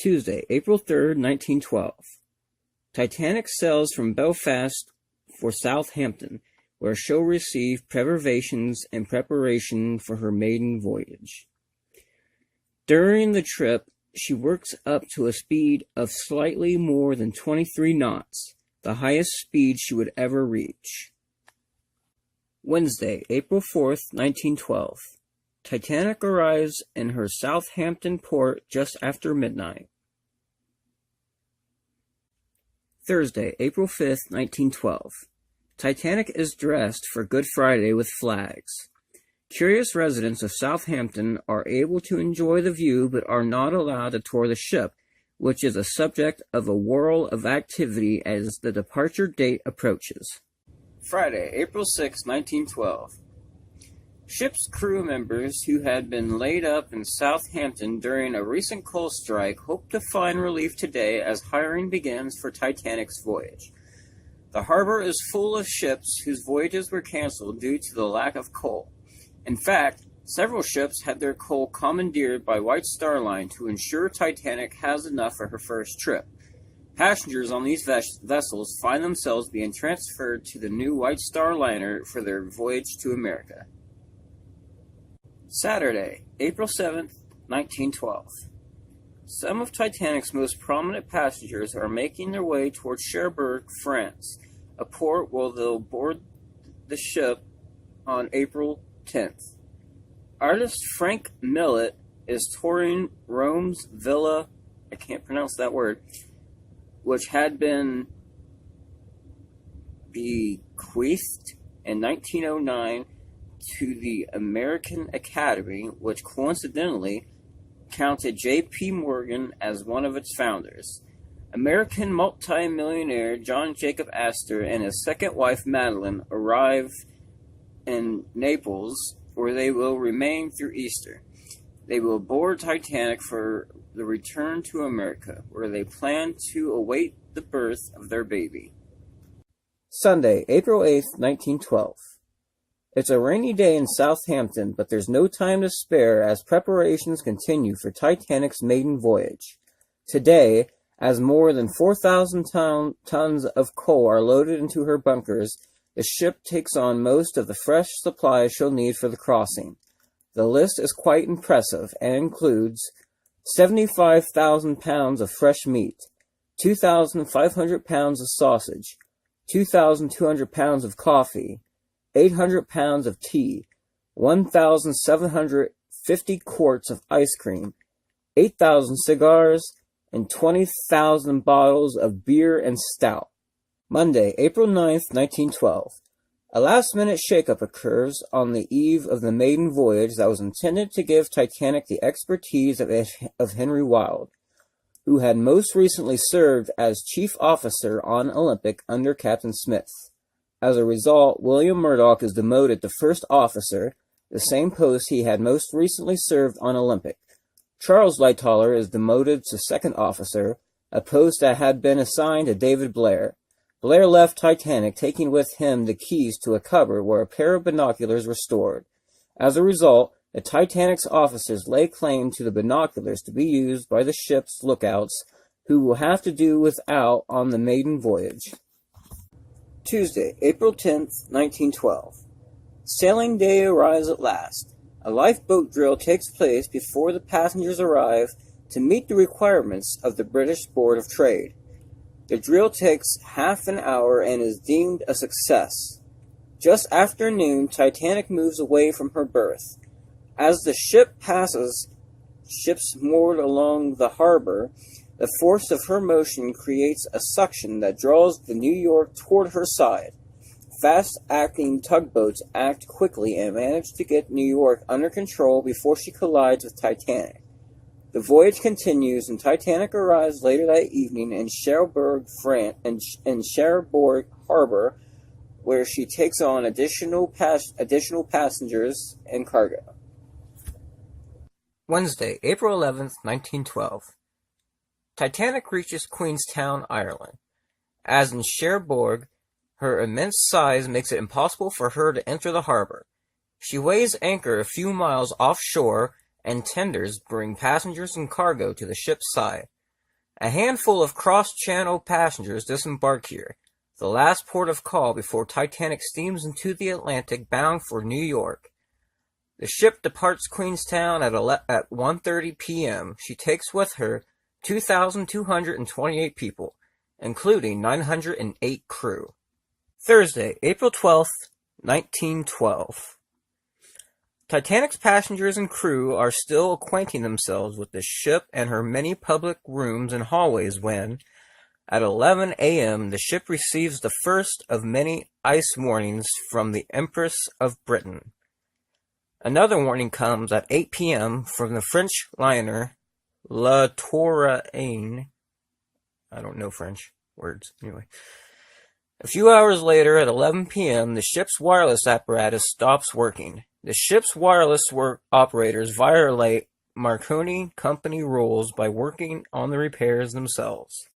Tuesday, April 3rd, 1912. Titanic sails from Belfast for Southampton, where she'll receive privations in preparation for her maiden voyage. During the trip, she works up to a speed of slightly more than 23 knots, the highest speed she would ever reach. Wednesday, April 4th, 1912. Titanic arrives in her Southampton port just after midnight. Thursday, April 5th, 1912. Titanic is dressed for Good Friday with flags. Curious residents of Southampton are able to enjoy the view but are not allowed to tour the ship, which is a subject of a whirl of activity as the departure date approaches. Friday, April 6, 1912. Ship's crew members who had been laid up in Southampton during a recent coal strike hope to find relief today as hiring begins for Titanic's voyage. The harbor is full of ships whose voyages were canceled due to the lack of coal. In fact, several ships had their coal commandeered by White Star Line to ensure Titanic has enough for her first trip. Passengers on these vessels find themselves being transferred to the new White Star liner for their voyage to America. Saturday, April 7th, 1912. Some of Titanic's most prominent passengers are making their way towards Cherbourg, France, a port where they'll board the ship on April 10th. Artist Frank Millet is touring Rome's Villa, I can't pronounce that word, which had been bequeathed in 1909 to the American Academy, which coincidentally counted J.P. Morgan as one of its founders. American multi-millionaire John Jacob Astor and his second wife Madeline arrive in Naples, where they will remain through Easter. They will board Titanic for the return to America, where they plan to await the birth of their baby. Sunday, April 8th, 1912. It's a rainy day in Southampton, but there's no time to spare as preparations continue for Titanic's maiden voyage. Today, as more than 4,000 tons of coal are loaded into her bunkers, the ship takes on most of the fresh supplies she'll need for the crossing. The list is quite impressive and includes 75,000 pounds of fresh meat, 2,500 pounds of sausage, 2,200 pounds of coffee, 800 pounds of tea, 1,750 quarts of ice cream, 8,000 cigars, and 20,000 bottles of beer and stout. Monday, April 9th, 1912. A last-minute shakeup occurs on the eve of the maiden voyage that was intended to give Titanic the expertise of Henry Wilde, who had most recently served as chief officer on Olympic under Captain Smith. As a result, William Murdoch is demoted to first officer, the same post he had most recently served on Olympic. Charles Lightoller is demoted to second officer, a post that had been assigned to David Blair. Blair left Titanic, taking with him the keys to a cupboard where a pair of binoculars were stored. As a result, the Titanic's officers lay claim to the binoculars to be used by the ship's lookouts, who will have to do without on the maiden voyage. Tuesday, April 10th, 1912. Sailing day arrives at last. A lifeboat drill takes place before the passengers arrive to meet the requirements of the British Board of Trade. The drill takes half an hour and is deemed a success. Just after noon, Titanic moves away from her berth. As the ship passes ships moored along the harbor, the force of her motion creates a suction that draws the New York toward her side. Fast-acting tugboats act quickly and manage to get New York under control before she collides with Titanic. The voyage continues, and Titanic arrives later that evening in Cherbourg, France, in Cherbourg Harbor, where she takes on additional passengers and cargo. Wednesday, April 11th, 1912. Titanic reaches Queenstown, Ireland. As in Cherbourg, her immense size makes it impossible for her to enter the harbor. She weighs anchor a few miles offshore, and tenders bring passengers and cargo to the ship's side. A handful of cross-channel passengers disembark here, the last port of call before Titanic steams into the Atlantic bound for New York. The ship departs Queenstown at 1:30 p.m. She takes with her 2,228 people, including 908 crew. Thursday, April 12th, 1912. Titanic's passengers and crew are still acquainting themselves with the ship and her many public rooms and hallways when, at 11 a.m., the ship receives the first of many ice warnings from the Empress of Britain. Another warning comes at 8 p.m. from the French liner La Touraine. I don't know French words, anyway. A few hours later, at 11 p.m., the ship's wireless apparatus stops working. The ship's wireless operators violate Marconi Company rules by working on the repairs themselves.